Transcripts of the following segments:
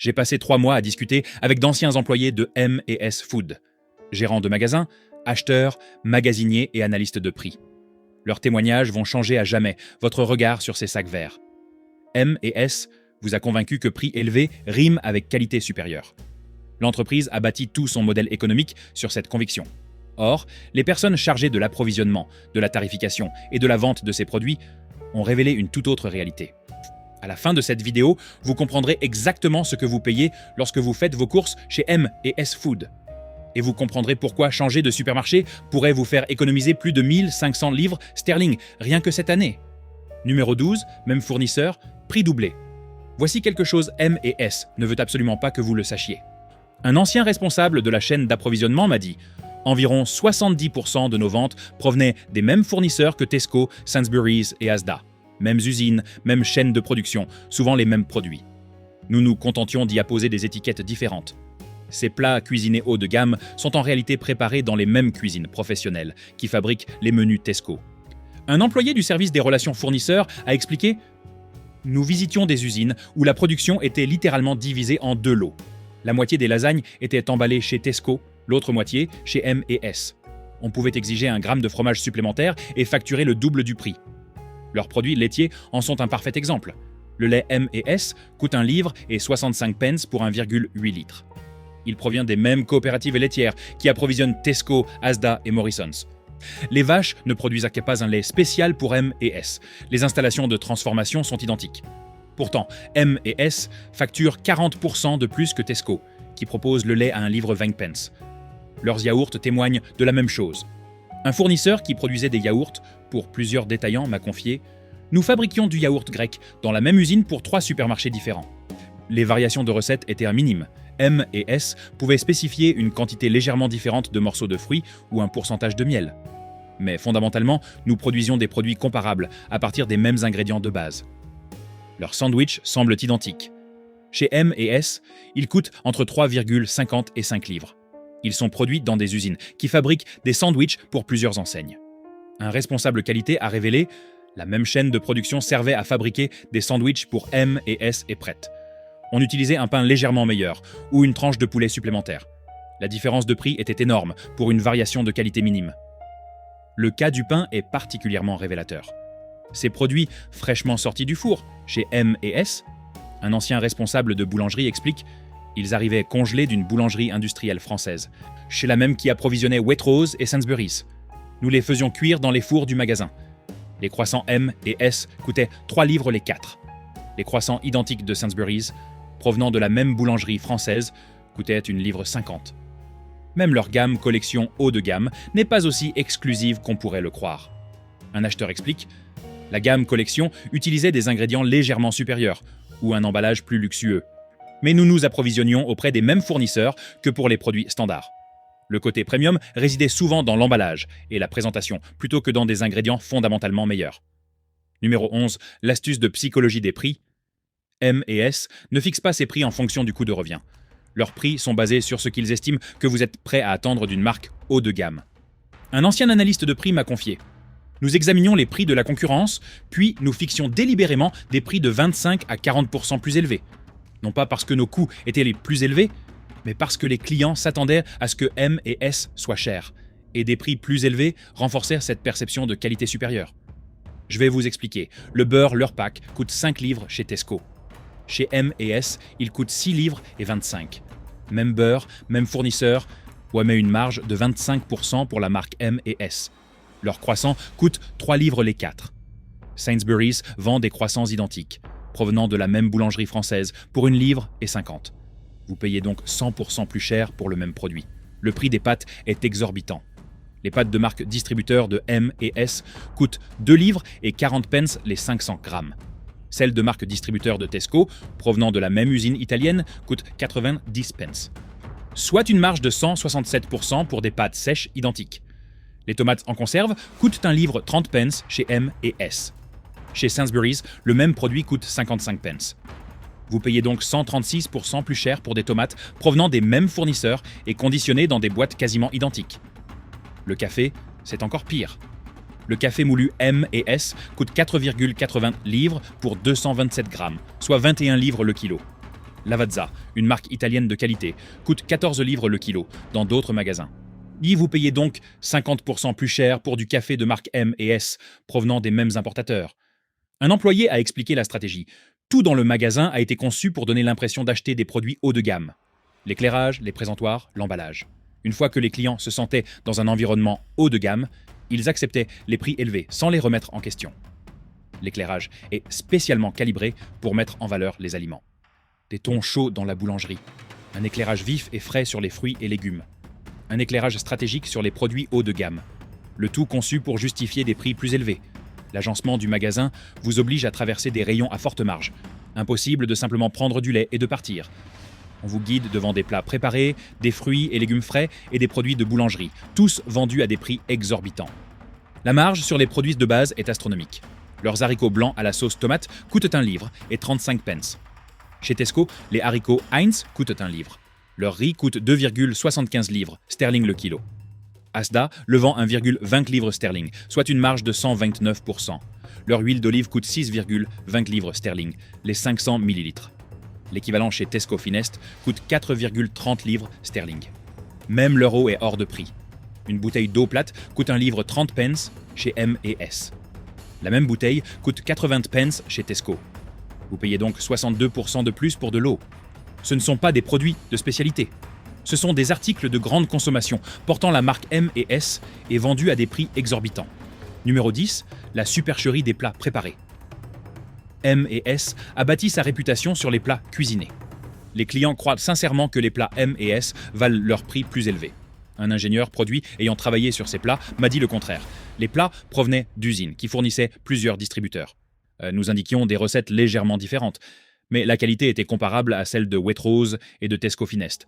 J'ai passé 3 mois à discuter avec d'anciens employés de M&S Food, gérants de magasins, acheteurs, magasiniers et analystes de prix. Leurs témoignages vont changer à jamais votre regard sur ces sacs verts. M&S vous a convaincu que prix élevé rime avec qualité supérieure. L'entreprise a bâti tout son modèle économique sur cette conviction. Or, les personnes chargées de l'approvisionnement, de la tarification et de la vente de ces produits ont révélé une toute autre réalité. À la fin de cette vidéo, vous comprendrez exactement ce que vous payez lorsque vous faites vos courses chez M&S Food. Et vous comprendrez pourquoi changer de supermarché pourrait vous faire économiser plus de 1500 livres sterling rien que cette année. Numéro 12, même fournisseur, prix doublé. Voici quelque chose M&S ne veut absolument pas que vous le sachiez. Un ancien responsable de la chaîne d'approvisionnement m'a dit « Environ 70% de nos ventes provenaient des mêmes fournisseurs que Tesco, Sainsbury's et Asda. Mêmes usines, même chaîne de production, souvent les mêmes produits. Nous nous contentions d'y apposer des étiquettes différentes. Ces plats cuisinés haut de gamme sont en réalité préparés dans les mêmes cuisines professionnelles qui fabriquent les menus Tesco. » Un employé du service des relations fournisseurs a expliqué « Nous visitions des usines où la production était littéralement divisée en 2 lots. La moitié des lasagnes étaient emballées chez Tesco, l'autre moitié chez M&S. On pouvait exiger 1 gramme de fromage supplémentaire et facturer le double du prix. Leurs produits laitiers en sont un parfait exemple. Le lait M&S coûte 1 livre et 65 pence pour 1,8 litre. Il provient des mêmes coopératives laitières qui approvisionnent Tesco, Asda et Morrisons. Les vaches ne produisent pas un lait spécial pour M&S. Les installations de transformation sont identiques. Pourtant, M&S facture 40% de plus que Tesco, qui propose le lait à 1 livre 20 pence. Leurs yaourts témoignent de la même chose. Un fournisseur qui produisait des yaourts pour plusieurs détaillants m'a confié « Nous fabriquions du yaourt grec dans la même usine pour 3 supermarchés différents. Les variations de recettes étaient minimes. M&S pouvait spécifier une quantité légèrement différente de morceaux de fruits ou un pourcentage de miel. Mais fondamentalement, nous produisions des produits comparables à partir des mêmes ingrédients de base. Leurs sandwichs semblent identiques. Chez M&S, ils coûtent entre 3,50 et 5 livres. Ils sont produits dans des usines qui fabriquent des sandwichs pour plusieurs enseignes. Un responsable qualité a révélé « La même chaîne de production servait à fabriquer des sandwichs pour M&S et Pret. On utilisait un pain légèrement meilleur ou une tranche de poulet supplémentaire. La différence de prix était énorme pour une variation de qualité minime. » Le cas du pain est particulièrement révélateur. Ces produits fraîchement sortis du four, chez M&S, un ancien responsable de boulangerie explique « Ils arrivaient congelés d'une boulangerie industrielle française, chez la même qui approvisionnait Waitrose et Sainsbury's. Nous les faisions cuire dans les fours du magasin. Les croissants M&S coûtaient 3 livres les 4. Les croissants identiques de Sainsbury's, provenant de la même boulangerie française, coûtaient 1 livre 50. Même leur gamme collection haut de gamme n'est pas aussi exclusive qu'on pourrait le croire. Un acheteur explique « La gamme collection utilisait des ingrédients légèrement supérieurs ou un emballage plus luxueux. Mais nous nous approvisionnions auprès des mêmes fournisseurs que pour les produits standards. Le côté premium résidait souvent dans l'emballage et la présentation, plutôt que dans des ingrédients fondamentalement meilleurs. » Numéro 11. L'astuce de psychologie des prix. M&S ne fixe pas ses prix en fonction du coût de revient. Leurs prix sont basés sur ce qu'ils estiment que vous êtes prêt à attendre d'une marque haut de gamme. Un ancien analyste de prix m'a confié « Nous examinions les prix de la concurrence, puis nous fixions délibérément des prix de 25 à 40% plus élevés. Non pas parce que nos coûts étaient les plus élevés, mais parce que les clients s'attendaient à ce que M&S soit cher, et des prix plus élevés renforcèrent cette perception de qualité supérieure. Je vais vous expliquer. Le beurre Leurpack coûte 5 livres chez Tesco. Chez M&S, il coûte 6 livres et 25. Même beurre, même fournisseur, mais une marge de 25% pour la marque M&S. Leurs croissants coûtent 3 livres les 4. Sainsbury's vend des croissants identiques, provenant de la même boulangerie française, pour 1 livre et 50. Vous payez donc 100% plus cher pour le même produit. Le prix des pâtes est exorbitant. Les pâtes de marque distributeur de M&S coûtent 2 livres et 40 pence les 500 grammes. Celles de marque distributeur de Tesco, provenant de la même usine italienne, coûtent 90 pence. Soit une marge de 167% pour des pâtes sèches identiques. Les tomates en conserve coûtent 1 livre 30 pence chez M&S. Chez Sainsbury's, le même produit coûte 55 pence. Vous payez donc 136% plus cher pour des tomates provenant des mêmes fournisseurs et conditionnées dans des boîtes quasiment identiques. Le café, c'est encore pire. Le café moulu M&S coûte 4,80 livres pour 227 grammes, soit 21 livres le kilo. Lavazza, une marque italienne de qualité, coûte 14 livres le kilo dans d'autres magasins. Y vous payez donc 50% plus cher pour du café de marque M et S provenant des mêmes importateurs. Un employé a expliqué la stratégie. Tout dans le magasin a été conçu pour donner l'impression d'acheter des produits haut de gamme. L'éclairage, les présentoirs, l'emballage. Une fois que les clients se sentaient dans un environnement haut de gamme, ils acceptaient les prix élevés sans les remettre en question. L'éclairage est spécialement calibré pour mettre en valeur les aliments. Des tons chauds dans la boulangerie. Un éclairage vif et frais sur les fruits et légumes. Un éclairage stratégique sur les produits haut de gamme. Le tout conçu pour justifier des prix plus élevés. L'agencement du magasin vous oblige à traverser des rayons à forte marge. Impossible de simplement prendre du lait et de partir. On vous guide devant des plats préparés, des fruits et légumes frais et des produits de boulangerie, tous vendus à des prix exorbitants. La marge sur les produits de base est astronomique. Leurs haricots blancs à la sauce tomate coûtent 1 livre et 35 pence. Chez Tesco, les haricots Heinz coûtent 1 livre. Leur riz coûte 2,75 livres sterling le kilo. Asda le vend 1,20 livres sterling, soit une marge de 129%. Leur huile d'olive coûte 6,20 livres sterling, les 500 ml. L'équivalent chez Tesco Finest coûte 4,30 livres sterling. Même leur eau est hors de prix. Une bouteille d'eau plate coûte 1 livre 30 pence chez M&S. La même bouteille coûte 80 pence chez Tesco. Vous payez donc 62% de plus pour de l'eau. Ce ne sont pas des produits de spécialité. Ce sont des articles de grande consommation portant la marque M&S et vendus à des prix exorbitants. Numéro 10, la supercherie des plats préparés. M&S a bâti sa réputation sur les plats cuisinés. Les clients croient sincèrement que les plats M&S valent leur prix plus élevé. Un ingénieur produit ayant travaillé sur ces plats m'a dit le contraire. Les plats provenaient d'usines qui fournissaient plusieurs distributeurs. Nous indiquions des recettes légèrement différentes, mais la qualité était comparable à celle de Waitrose et de Tesco Finest.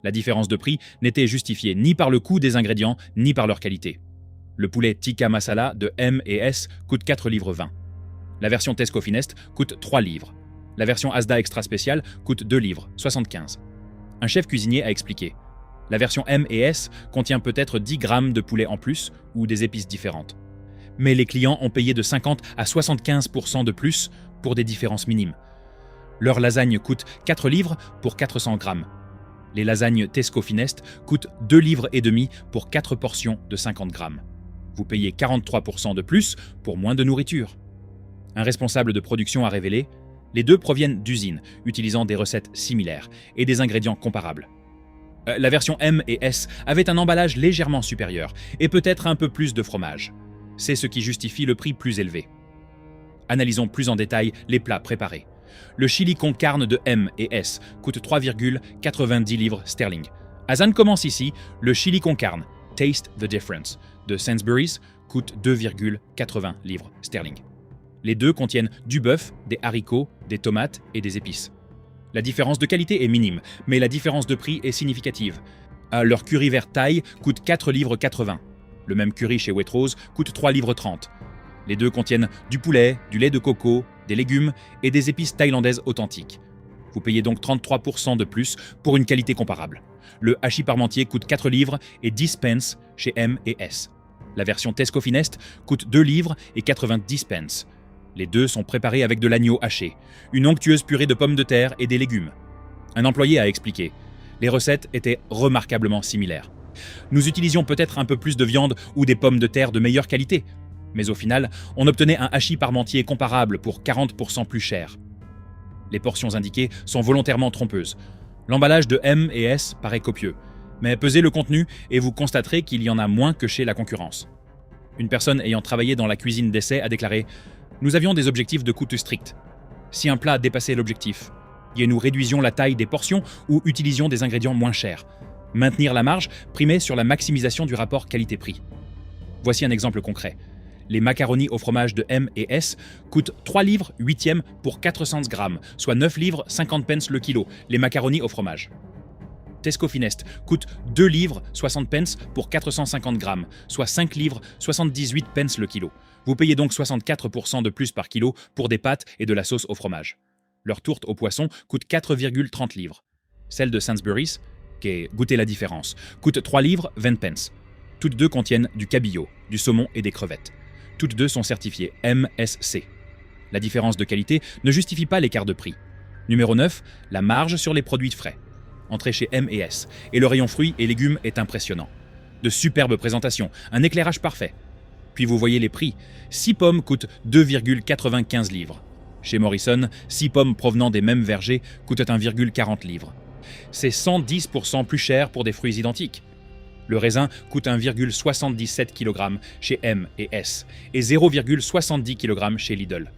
La différence de prix n'était justifiée ni par le coût des ingrédients, ni par leur qualité. Le poulet tikka masala de M&S coûte 4 livres 20. La version Tesco Finest coûte 3 livres. La version Asda Extra Spéciale coûte 2 livres 75. Un chef cuisinier a expliqué. La version M&S contient peut-être 10 grammes de poulet en plus ou des épices différentes. Mais les clients ont payé de 50 à 75% de plus pour des différences minimes. Leur lasagne coûte 4 livres pour 400 grammes. Les lasagnes Tesco Finest coûtent 2 livres et demi pour 4 portions de 50 grammes. Vous payez 43% de plus pour moins de nourriture. Un responsable de production a révélé « Les deux proviennent d'usines, utilisant des recettes similaires et des ingrédients comparables. La version M&S avait un emballage légèrement supérieur et peut-être un peu plus de fromage. C'est ce qui justifie le prix plus élevé. » Analysons plus en détail les plats préparés. Le chili con carne de M&S coûte 3,90 livres sterling. Hazan commence ici, le chili con carne, Taste the Difference, de Sainsbury's coûte 2,80 livres sterling. Les deux contiennent du bœuf, des haricots, des tomates et des épices. La différence de qualité est minime, mais la différence de prix est significative. Leur curry vert thaï coûte 4 livres 80. Le même curry chez Waitrose coûte 3 livres 30. Les deux contiennent du poulet, du lait de coco, des légumes et des épices thaïlandaises authentiques. Vous payez donc 33% de plus pour une qualité comparable. Le hachis parmentier coûte 4 livres et 10 pence chez M&S. La version Tesco Finest coûte 2 livres et 90 pence. Les deux sont préparés avec de l'agneau haché, une onctueuse purée de pommes de terre et des légumes. Un employé a expliqué. Les recettes étaient remarquablement similaires. Nous utilisions peut-être un peu plus de viande ou des pommes de terre de meilleure qualité, mais au final, on obtenait un hachis parmentier comparable pour 40% plus cher. Les portions indiquées sont volontairement trompeuses. L'emballage de M&S paraît copieux, mais pesez le contenu et vous constaterez qu'il y en a moins que chez la concurrence. Une personne ayant travaillé dans la cuisine d'essai a déclaré « Nous avions des objectifs de coût stricts. Si un plat dépassait l'objectif, nous réduisions la taille des portions ou utilisions des ingrédients moins chers. Maintenir la marge primait sur la maximisation du rapport qualité-prix. » Voici un exemple concret. Les macaronis au fromage de M&S coûtent 3 livres 8e pour 400 grammes, soit 9 livres 50 pence le kilo, les macaronis au fromage. Tesco Finest coûte 2 livres 60 pence pour 450 grammes, soit 5 livres 78 pence le kilo. Vous payez donc 64% de plus par kilo pour des pâtes et de la sauce au fromage. Leur tourte au poisson coûte 4,30 livres. Celle de Sainsbury's, goûtez la différence, coûte 3 livres 20 pence. Toutes deux contiennent du cabillaud, du saumon et des crevettes. Toutes deux sont certifiées MSC. La différence de qualité ne justifie pas l'écart de prix. Numéro 9, la marge sur les produits frais. Entrez chez M&S, et le rayon fruits et légumes est impressionnant. De superbes présentations, un éclairage parfait. Puis vous voyez les prix. 6 pommes coûtent 2,95 livres. Chez Morrison, 6 pommes provenant des mêmes vergers coûtent 1,40 livres. C'est 110% plus cher pour des fruits identiques. Le raisin coûte 1,77 kg chez M&S et 0,70 kg chez Lidl.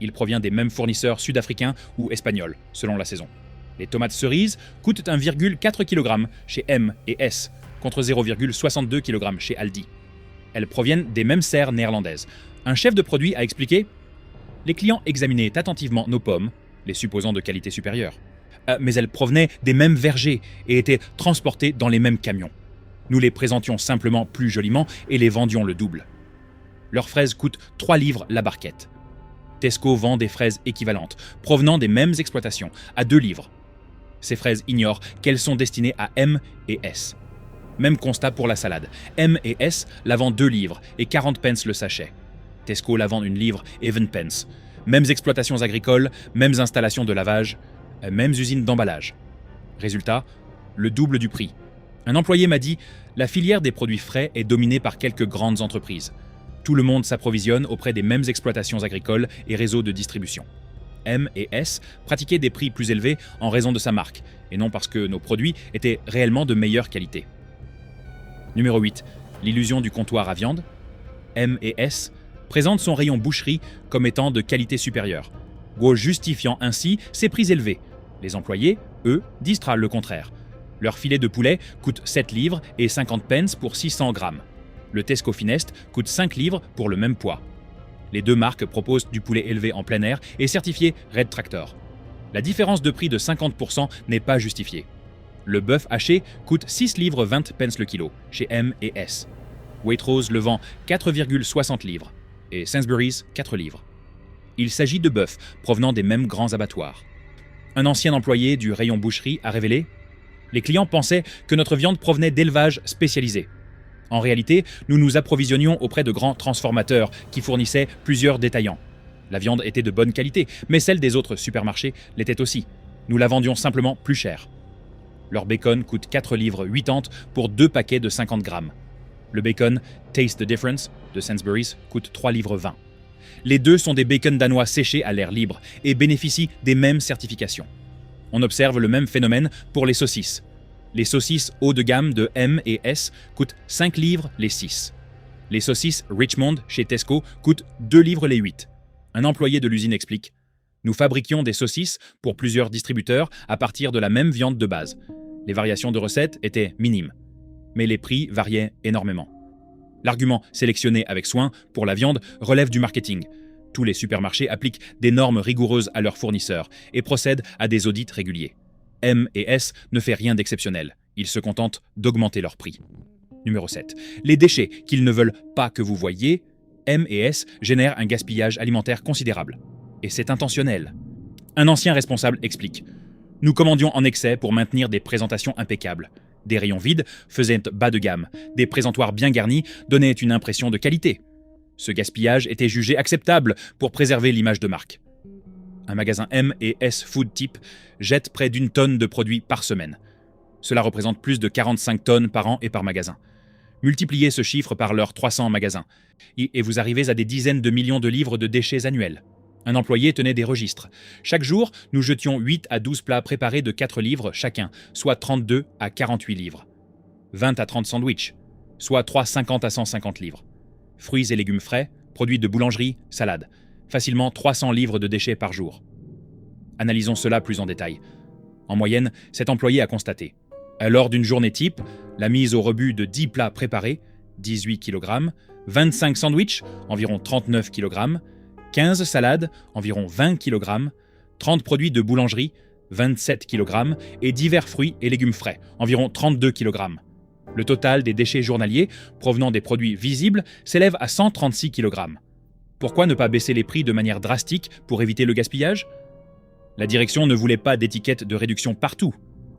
Il provient des mêmes fournisseurs sud-africains ou espagnols, selon la saison. Les tomates cerises coûtent 1,4 kg chez M&S contre 0,62 kg chez Aldi. Elles proviennent des mêmes serres néerlandaises. Un chef de produit a expliqué « Les clients examinaient attentivement nos pommes, les supposant de qualité supérieure. Mais elles provenaient des mêmes vergers et étaient transportées dans les mêmes camions. Nous les présentions simplement plus joliment et les vendions le double. Leurs fraises coûtent 3 livres la barquette. Tesco vend des fraises équivalentes, provenant des mêmes exploitations, à 2 livres. Ces fraises ignorent qu'elles sont destinées à M&S. Même constat pour la salade. M&S la vend 2 livres et 40 pence le sachet. Tesco la vend 1 livre et 20 pence. Mêmes exploitations agricoles, mêmes installations de lavage, mêmes usines d'emballage. Résultat, le double du prix. Un employé m'a dit « La filière des produits frais est dominée par quelques grandes entreprises. Tout le monde s'approvisionne auprès des mêmes exploitations agricoles et réseaux de distribution. M&S pratiquait des prix plus élevés en raison de sa marque, et non parce que nos produits étaient réellement de meilleure qualité. » Numéro 8. L'illusion du comptoir à viande. M&S présente son rayon boucherie comme étant de qualité supérieure, justifiant ainsi ses prix élevés. Les employés, eux, disent le contraire. Leur filet de poulet coûte 7 livres et 50 pence pour 600 grammes. Le Tesco Finest coûte 5 livres pour le même poids. Les deux marques proposent du poulet élevé en plein air et certifié Red Tractor. La différence de prix de 50% n'est pas justifiée. Le bœuf haché coûte 6 livres 20 pence le kilo chez M&S. Waitrose le vend 4,60 livres et Sainsbury's 4 livres. Il s'agit de bœuf provenant des mêmes grands abattoirs. Un ancien employé du rayon boucherie a révélé « Les clients pensaient que notre viande provenait d'élevages spécialisés. En réalité, nous nous approvisionnions auprès de grands transformateurs qui fournissaient plusieurs détaillants. La viande était de bonne qualité, mais celle des autres supermarchés l'était aussi. Nous la vendions simplement plus cher. Leur bacon coûte 4 livres 80 pour 2 paquets de 50 grammes. Le bacon Taste the Difference de Sainsbury's coûte 3 livres 20. Les deux sont des bacons danois séchés à l'air libre et bénéficient des mêmes certifications. On observe le même phénomène pour les saucisses. Les saucisses haut de gamme de M&S coûtent 5 livres les 6. Les saucisses Richmond chez Tesco coûtent 2 livres les 8. Un employé de l'usine explique « Nous fabriquions des saucisses pour plusieurs distributeurs à partir de la même viande de base. Les variations de recettes étaient minimes, mais les prix variaient énormément. L'argument sélectionné avec soin pour la viande relève du marketing. Tous les supermarchés appliquent des normes rigoureuses à leurs fournisseurs et procèdent à des audits réguliers. M&S ne fait rien d'exceptionnel. Ils se contentent d'augmenter leur prix. Numéro 7. Les déchets qu'ils ne veulent pas que vous voyiez, M&S génère un gaspillage alimentaire considérable. Et c'est intentionnel. Un ancien responsable explique « Nous commandions en excès pour maintenir des présentations impeccables. Des rayons vides faisaient bas de gamme. Des présentoirs bien garnis donnaient une impression de qualité. Ce gaspillage était jugé acceptable pour préserver l'image de marque. Un magasin M&S Food Type jette près d'1 tonne de produits par semaine. Cela représente plus de 45 tonnes par an et par magasin. Multipliez ce chiffre par leurs 300 magasins, et vous arrivez à des dizaines de millions de livres de déchets annuels. Un employé tenait des registres. Chaque jour, nous jetions 8 à 12 plats préparés de 4 livres chacun, soit 32 à 48 livres. 20 à 30 sandwichs, soit 350 à 150 livres. Fruits et légumes frais, produits de boulangerie, salade. Facilement 300 livres de déchets par jour. Analysons cela plus en détail. En moyenne, cet employé a constaté lors d'une journée type, la mise au rebut de 10 plats préparés, 18 kg, 25 sandwichs, environ 39 kg, 15 salades, environ 20 kg, 30 produits de boulangerie, 27 kg, et divers fruits et légumes frais, environ 32 kg. Le total des déchets journaliers provenant des produits visibles s'élève à 136 kg. Pourquoi ne pas baisser les prix de manière drastique pour éviter le gaspillage ? La direction ne voulait pas d'étiquette de réduction partout,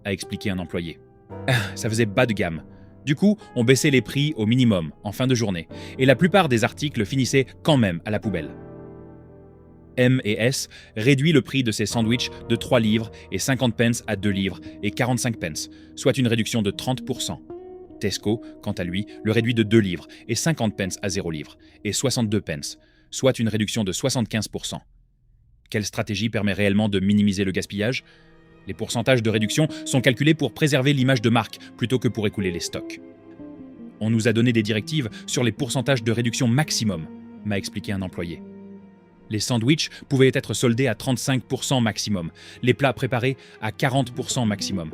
a expliqué un employé. Ça faisait bas de gamme. Du coup, on baissait les prix au minimum en fin de journée, et la plupart des articles finissaient quand même à la poubelle. M&S réduit le prix de ses sandwichs de 3 livres et 50 pence à 2 livres et 45 pence, soit une réduction de 30%. Tesco, quant à lui, le réduit de 2 livres et 50 pence à 0 livres et 62 pence, soit une réduction de 75%. Quelle stratégie permet réellement de minimiser le gaspillage ? Les pourcentages de réduction sont calculés pour préserver l'image de marque plutôt que pour écouler les stocks. On nous a donné des directives sur les pourcentages de réduction maximum, m'a expliqué un employé. Les sandwichs pouvaient être soldés à 35% maximum, les plats préparés à 40% maximum.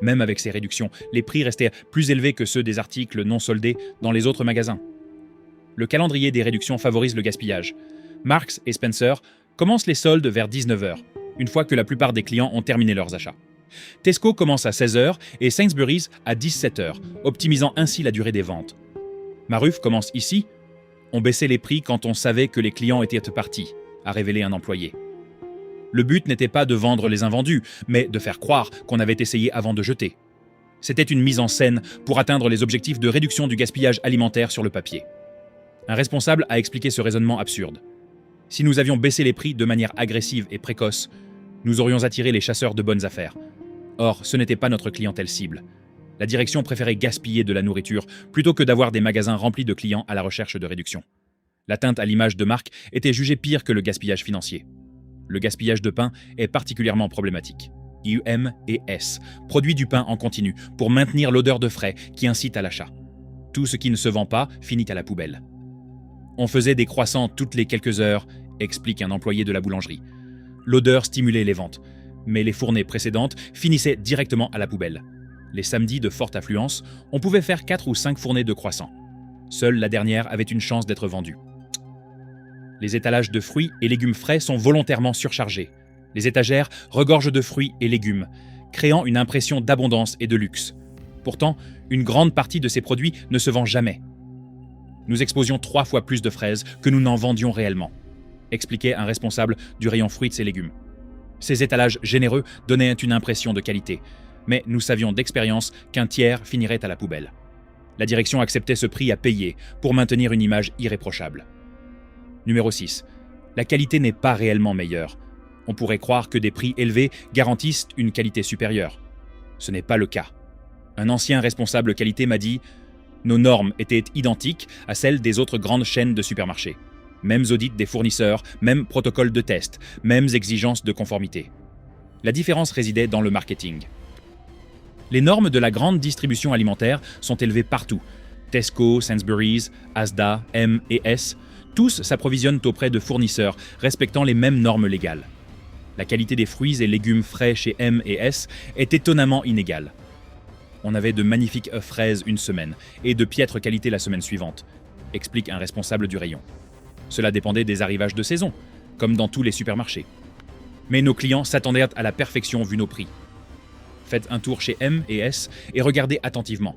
Même avec ces réductions, les prix restaient plus élevés que ceux des articles non soldés dans les autres magasins. Le calendrier des réductions favorise le gaspillage. Marks et Spencer commencent les soldes vers 19h, une fois que la plupart des clients ont terminé leurs achats. Tesco commence à 16h et Sainsbury's à 17h, optimisant ainsi la durée des ventes. Maruf commence ici. On baissait les prix quand on savait que les clients étaient partis, a révélé un employé. Le but n'était pas de vendre les invendus, mais de faire croire qu'on avait essayé avant de jeter. C'était une mise en scène pour atteindre les objectifs de réduction du gaspillage alimentaire sur le papier. Un responsable a expliqué ce raisonnement absurde. Si nous avions baissé les prix de manière agressive et précoce, nous aurions attiré les chasseurs de bonnes affaires. Or, ce n'était pas notre clientèle cible. La direction préférait gaspiller de la nourriture plutôt que d'avoir des magasins remplis de clients à la recherche de réduction. L'atteinte à l'image de marque était jugée pire que le gaspillage financier. Le gaspillage de pain est particulièrement problématique. M&S produit du pain en continu pour maintenir l'odeur de frais qui incite à l'achat. Tout ce qui ne se vend pas finit à la poubelle. On faisait des croissants toutes les quelques heures, explique un employé de la boulangerie. L'odeur stimulait les ventes, mais les fournées précédentes finissaient directement à la poubelle. Les samedis de forte affluence, on pouvait faire 4 ou 5 fournées de croissants. Seule la dernière avait une chance d'être vendue. Les étalages de fruits et légumes frais sont volontairement surchargés. Les étagères regorgent de fruits et légumes, créant une impression d'abondance et de luxe. Pourtant, une grande partie de ces produits ne se vend jamais. Nous exposions 3 fois plus de fraises que nous n'en vendions réellement, expliquait un responsable du rayon fruits et légumes. Ces étalages généreux donnaient une impression de qualité, mais nous savions d'expérience qu'un tiers finirait à la poubelle. La direction acceptait ce prix à payer pour maintenir une image irréprochable. Numéro 6. La qualité n'est pas réellement meilleure. On pourrait croire que des prix élevés garantissent une qualité supérieure. Ce n'est pas le cas. Un ancien responsable qualité m'a dit « Nos normes étaient identiques à celles des autres grandes chaînes de supermarchés. Mêmes audits des fournisseurs, mêmes protocoles de test, mêmes exigences de conformité. » La différence résidait dans le marketing. Les normes de la grande distribution alimentaire sont élevées partout. Tesco, Sainsbury's, Asda, M&S, tous s'approvisionnent auprès de fournisseurs respectant les mêmes normes légales. La qualité des fruits et légumes frais chez M&S est étonnamment inégale. On avait de magnifiques fraises une semaine et de piètre qualité la semaine suivante, explique un responsable du rayon. Cela dépendait des arrivages de saison, comme dans tous les supermarchés. Mais nos clients s'attendaient à la perfection vu nos prix. Faites un tour chez M&S et regardez attentivement.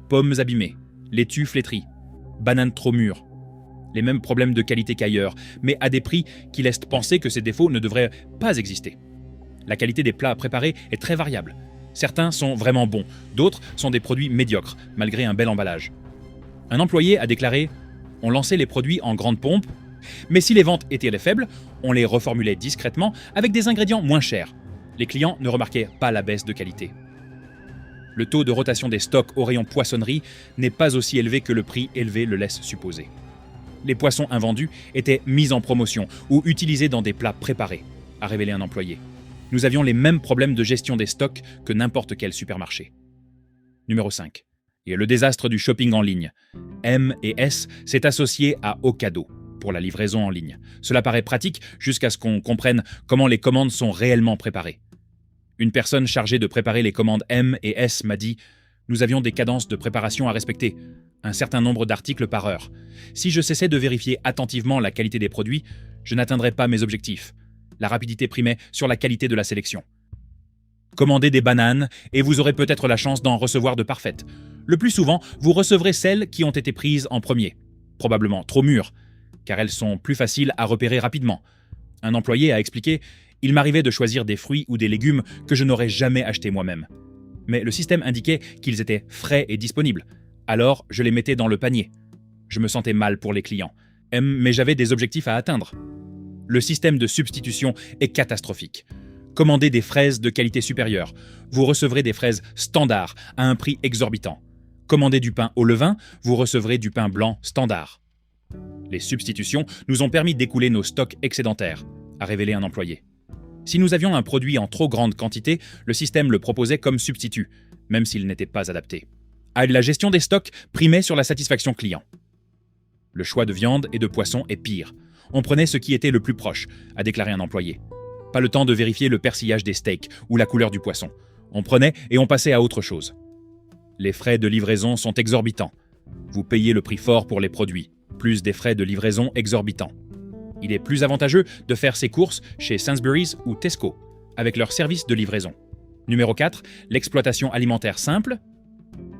Pommes abîmées, laitue flétrie, bananes trop mûres. Les mêmes problèmes de qualité qu'ailleurs, mais à des prix qui laissent penser que ces défauts ne devraient pas exister. La qualité des plats préparés est très variable. Certains sont vraiment bons, d'autres sont des produits médiocres, malgré un bel emballage. Un employé a déclaré « On lançait les produits en grande pompe, mais si les ventes étaient faibles, on les reformulait discrètement avec des ingrédients moins chers. Les clients ne remarquaient pas la baisse de qualité. » Le taux de rotation des stocks au rayon poissonnerie n'est pas aussi élevé que le prix élevé le laisse supposer. Les poissons invendus étaient mis en promotion ou utilisés dans des plats préparés, a révélé un employé. Nous avions les mêmes problèmes de gestion des stocks que n'importe quel supermarché. Numéro 5. Et le désastre du shopping en ligne. M&S s'est associé à Ocado pour la livraison en ligne. Cela paraît pratique jusqu'à ce qu'on comprenne comment les commandes sont réellement préparées. Une personne chargée de préparer les commandes M&S m'a dit « Nous avions des cadences de préparation à respecter, un certain nombre d'articles par heure. Si je cessais de vérifier attentivement la qualité des produits, je n'atteindrais pas mes objectifs. La rapidité primait sur la qualité de la sélection. Commandez des bananes et vous aurez peut-être la chance d'en recevoir de parfaites. Le plus souvent, vous recevrez celles qui ont été prises en premier, probablement trop mûres, car elles sont plus faciles à repérer rapidement. » Un employé a expliqué « Il m'arrivait de choisir des fruits ou des légumes que je n'aurais jamais achetés moi-même. Mais le système indiquait qu'ils étaient frais et disponibles. Alors, je les mettais dans le panier. Je me sentais mal pour les clients. Mais j'avais des objectifs à atteindre. » Le système de substitution est catastrophique. Commandez des fraises de qualité supérieure. Vous recevrez des fraises standards à un prix exorbitant. Commandez du pain au levain, vous recevrez du pain blanc standard. Les substitutions nous ont permis d'écouler nos stocks excédentaires, a révélé un employé. Si nous avions un produit en trop grande quantité, le système le proposait comme substitut, même s'il n'était pas adapté. La gestion des stocks primait sur la satisfaction client. Le choix de viande et de poisson est pire. On prenait ce qui était le plus proche, a déclaré un employé. Pas le temps de vérifier le persillage des steaks ou la couleur du poisson. On prenait et on passait à autre chose. Les frais de livraison sont exorbitants. Vous payez le prix fort pour les produits, plus des frais de livraison exorbitants. Il est plus avantageux de faire ses courses chez Sainsbury's ou Tesco, avec leur service de livraison. Numéro 4, l'exploitation alimentaire simple.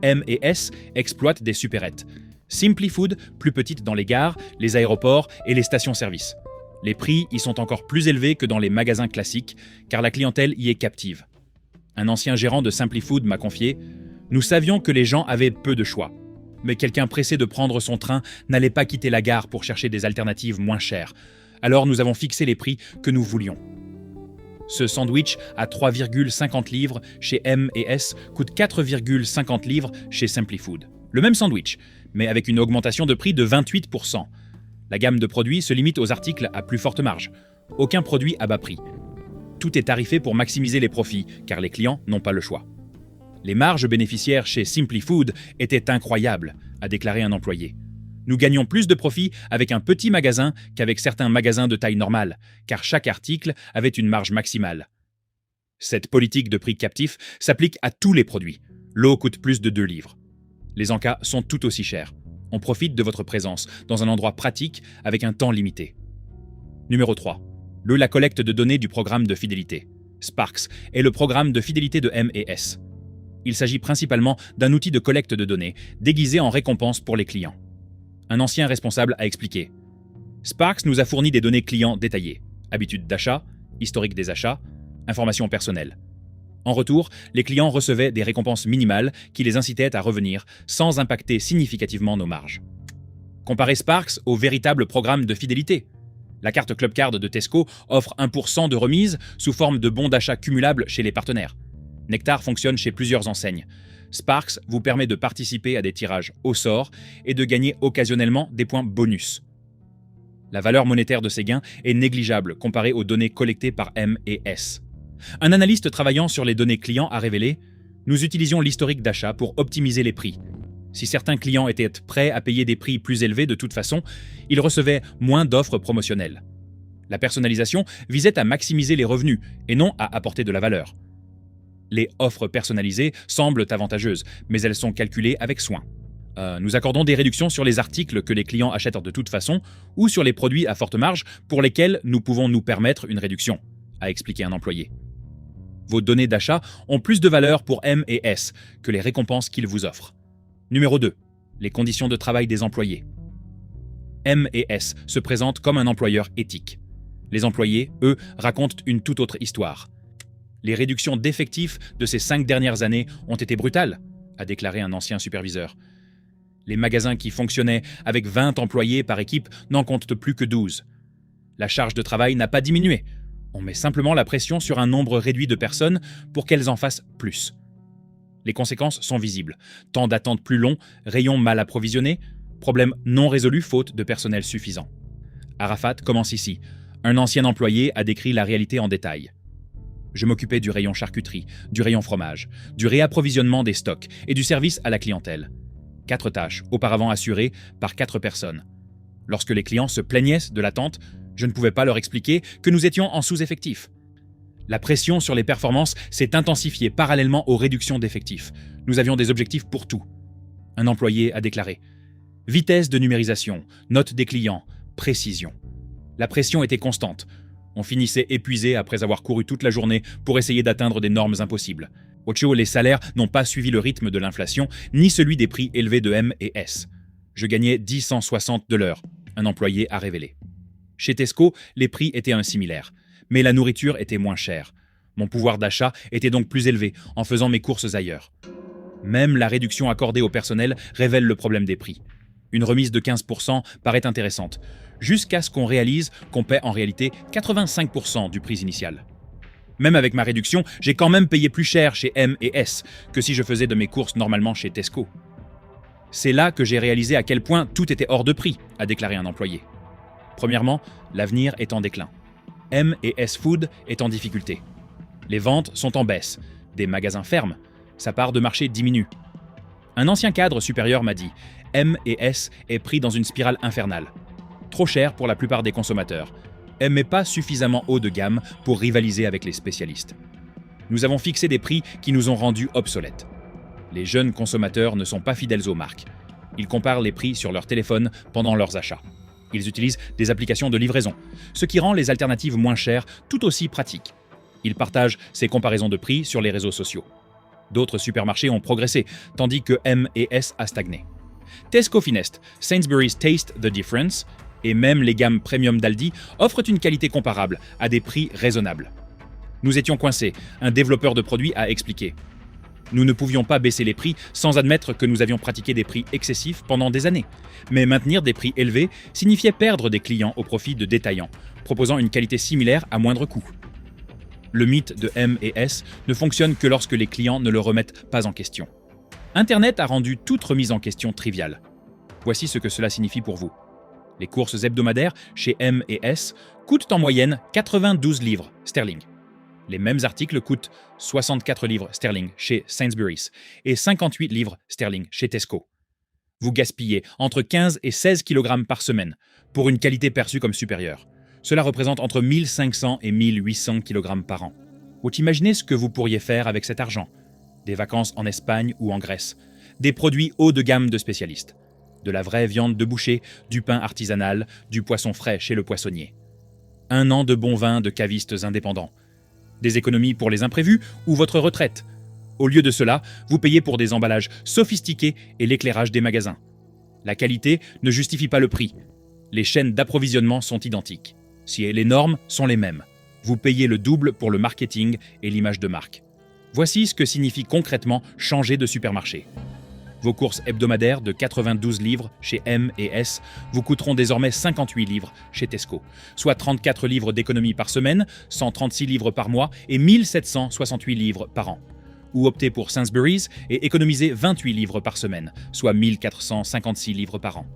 M&S exploite des supérettes. Simply Food, plus petite dans les gares, les aéroports et les stations-service. Les prix y sont encore plus élevés que dans les magasins classiques, car la clientèle y est captive. Un ancien gérant de Simply Food m'a confié « Nous savions que les gens avaient peu de choix. Mais quelqu'un pressé de prendre son train n'allait pas quitter la gare pour chercher des alternatives moins chères. Alors nous avons fixé les prix que nous voulions. » Ce sandwich à 3,50 livres chez M&S coûte 4,50 livres chez Simply Food. Le même sandwich, mais avec une augmentation de prix de 28%. La gamme de produits se limite aux articles à plus forte marge. Aucun produit à bas prix. Tout est tarifé pour maximiser les profits, car les clients n'ont pas le choix. Les marges bénéficiaires chez Simply Food étaient incroyables, a déclaré un employé. Nous gagnons plus de profits avec un petit magasin qu'avec certains magasins de taille normale, car chaque article avait une marge maximale. Cette politique de prix captif s'applique à tous les produits. L'eau coûte plus de 2 livres. Les encas sont tout aussi chers. On profite de votre présence dans un endroit pratique avec un temps limité. Numéro 3. La collecte de données du programme de fidélité. Sparks est le programme de fidélité de M&S. Il s'agit principalement d'un outil de collecte de données déguisé en récompense pour les clients. Un ancien responsable a expliqué « Sparks nous a fourni des données clients détaillées, habitudes d'achat, historique des achats, informations personnelles. En retour, les clients recevaient des récompenses minimales qui les incitaient à revenir sans impacter significativement nos marges. Comparez Sparks au véritable programme de fidélité. La carte Club Card de Tesco offre 1% de remise sous forme de bons d'achat cumulables chez les partenaires. Nectar fonctionne chez plusieurs enseignes. Sparks vous permet de participer à des tirages au sort et de gagner occasionnellement des points bonus. La valeur monétaire de ces gains est négligeable comparée aux données collectées par M&S. Un analyste travaillant sur les données clients a révélé « Nous utilisions l'historique d'achat pour optimiser les prix. Si certains clients étaient prêts à payer des prix plus élevés de toute façon, ils recevaient moins d'offres promotionnelles. La personnalisation visait à maximiser les revenus et non à apporter de la valeur. Les offres personnalisées semblent avantageuses, mais elles sont calculées avec soin. Nous accordons des réductions sur les articles que les clients achètent de toute façon ou sur les produits à forte marge pour lesquels nous pouvons nous permettre une réduction, a expliqué un employé. Vos données d'achat ont plus de valeur pour M&S que les récompenses qu'ils vous offrent. Numéro 2. Les conditions de travail des employés. M&S se présente comme un employeur éthique. Les employés, eux, racontent une toute autre histoire. Les réductions d'effectifs de ces 5 dernières années ont été brutales, a déclaré un ancien superviseur. Les magasins qui fonctionnaient avec 20 employés par équipe n'en comptent plus que 12. La charge de travail n'a pas diminué. On met simplement la pression sur un nombre réduit de personnes pour qu'elles en fassent plus. Les conséquences sont visibles. Temps d'attente plus long, rayons mal approvisionnés, problèmes non résolus faute de personnel suffisant. Arafat commence ici. Un ancien employé a décrit la réalité en détail. Je m'occupais du rayon charcuterie, du rayon fromage, du réapprovisionnement des stocks et du service à la clientèle. 4 tâches, auparavant assurées par 4 personnes. Lorsque les clients se plaignaient de l'attente, je ne pouvais pas leur expliquer que nous étions en sous-effectif. La pression sur les performances s'est intensifiée parallèlement aux réductions d'effectifs. Nous avions des objectifs pour tout. Un employé a déclaré « Vitesse de numérisation, note des clients, précision. La pression était constante. On finissait épuisé après avoir couru toute la journée pour essayer d'atteindre des normes impossibles. Ocho, les salaires n'ont pas suivi le rythme de l'inflation, ni celui des prix élevés de M&S. Je gagnais 10,60 de l'heure, un employé a révélé. Chez Tesco, les prix étaient similaires, mais la nourriture était moins chère. Mon pouvoir d'achat était donc plus élevé en faisant mes courses ailleurs. Même la réduction accordée au personnel révèle le problème des prix. Une remise de 15% paraît intéressante, jusqu'à ce qu'on réalise qu'on paie en réalité 85% du prix initial. Même avec ma réduction, j'ai quand même payé plus cher chez M et S que si je faisais de mes courses normalement chez Tesco. C'est là que j'ai réalisé à quel point tout était hors de prix, a déclaré un employé. Premièrement, l'avenir est en déclin. M et S Food est en difficulté. Les ventes sont en baisse, des magasins ferment, sa part de marché diminue. Un ancien cadre supérieur m'a dit « M et S est pris dans une spirale infernale. Trop cher pour la plupart des consommateurs. M n'est pas suffisamment haut de gamme pour rivaliser avec les spécialistes. Nous avons fixé des prix qui nous ont rendus obsolètes. Les jeunes consommateurs ne sont pas fidèles aux marques. Ils comparent les prix sur leur téléphone pendant leurs achats. Ils utilisent des applications de livraison, ce qui rend les alternatives moins chères tout aussi pratiques. Ils partagent ces comparaisons de prix sur les réseaux sociaux. D'autres supermarchés ont progressé, tandis que M et S a stagné. Tesco Finest, Sainsbury's Taste the Difference et même les gammes premium d'Aldi offrent une qualité comparable à des prix raisonnables. Nous étions coincés, un développeur de produits a expliqué. Nous ne pouvions pas baisser les prix sans admettre que nous avions pratiqué des prix excessifs pendant des années. Mais maintenir des prix élevés signifiait perdre des clients au profit de détaillants, proposant une qualité similaire à moindre coût. Le mythe de M et S ne fonctionne que lorsque les clients ne le remettent pas en question. Internet a rendu toute remise en question triviale. Voici ce que cela signifie pour vous. Les courses hebdomadaires chez M et S coûtent en moyenne 92 livres sterling. Les mêmes articles coûtent 64 livres sterling chez Sainsbury's et 58 livres sterling chez Tesco. Vous gaspillez entre 15 et 16 kg par semaine pour une qualité perçue comme supérieure. Cela représente entre 1500 et 1800 kg par an. Vous imaginez ce que vous pourriez faire avec cet argent? Des vacances en Espagne ou en Grèce, des produits haut de gamme de spécialistes, de la vraie viande de boucher, du pain artisanal, du poisson frais chez le poissonnier. 1 an de bon vin de cavistes indépendants. Des économies pour les imprévus ou votre retraite. Au lieu de cela, vous payez pour des emballages sophistiqués et l'éclairage des magasins. La qualité ne justifie pas le prix. Les chaînes d'approvisionnement sont identiques. Si les normes sont les mêmes, vous payez le double pour le marketing et l'image de marque. Voici ce que signifie concrètement changer de supermarché. Vos courses hebdomadaires de 92 livres chez M et S vous coûteront désormais 58 livres chez Tesco, soit 34 livres d'économie par semaine, 136 livres par mois et 1768 livres par an. Ou optez pour Sainsbury's et économisez 28 livres par semaine, soit 1456 livres par an.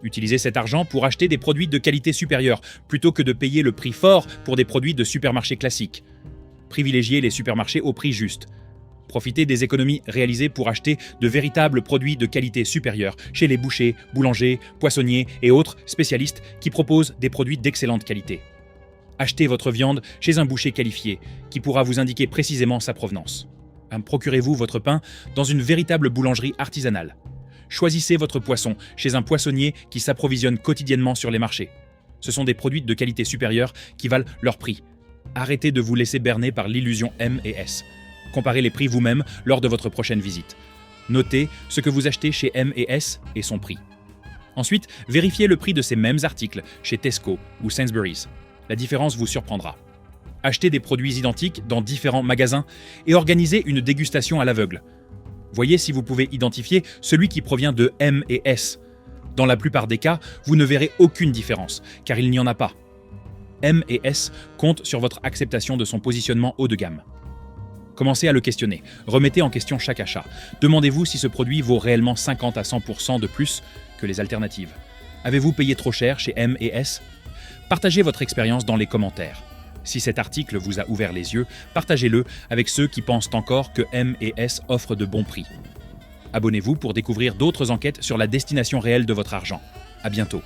Utilisez cet argent pour acheter des produits de qualité supérieure, plutôt que de payer le prix fort pour des produits de supermarché classiques. Privilégiez les supermarchés au prix juste. Profitez des économies réalisées pour acheter de véritables produits de qualité supérieure chez les bouchers, boulangers, poissonniers et autres spécialistes qui proposent des produits d'excellente qualité. Achetez votre viande chez un boucher qualifié qui pourra vous indiquer précisément sa provenance. Procurez-vous votre pain dans une véritable boulangerie artisanale. Choisissez votre poisson chez un poissonnier qui s'approvisionne quotidiennement sur les marchés. Ce sont des produits de qualité supérieure qui valent leur prix. Arrêtez de vous laisser berner par l'illusion M et S. Comparez les prix vous-même lors de votre prochaine visite. Notez ce que vous achetez chez M et S et son prix. Ensuite, vérifiez le prix de ces mêmes articles chez Tesco ou Sainsbury's. La différence vous surprendra. Achetez des produits identiques dans différents magasins et organisez une dégustation à l'aveugle. Voyez si vous pouvez identifier celui qui provient de M et S. Dans la plupart des cas, vous ne verrez aucune différence, car il n'y en a pas. M et S comptent sur votre acceptation de son positionnement haut de gamme. Commencez à le questionner, remettez en question chaque achat. Demandez-vous si ce produit vaut réellement 50 à 100% de plus que les alternatives. Avez-vous payé trop cher chez M et S? Partagez votre expérience dans les commentaires. Si cet article vous a ouvert les yeux, partagez-le avec ceux qui pensent encore que M et S offrent de bons prix. Abonnez-vous pour découvrir d'autres enquêtes sur la destination réelle de votre argent. À bientôt.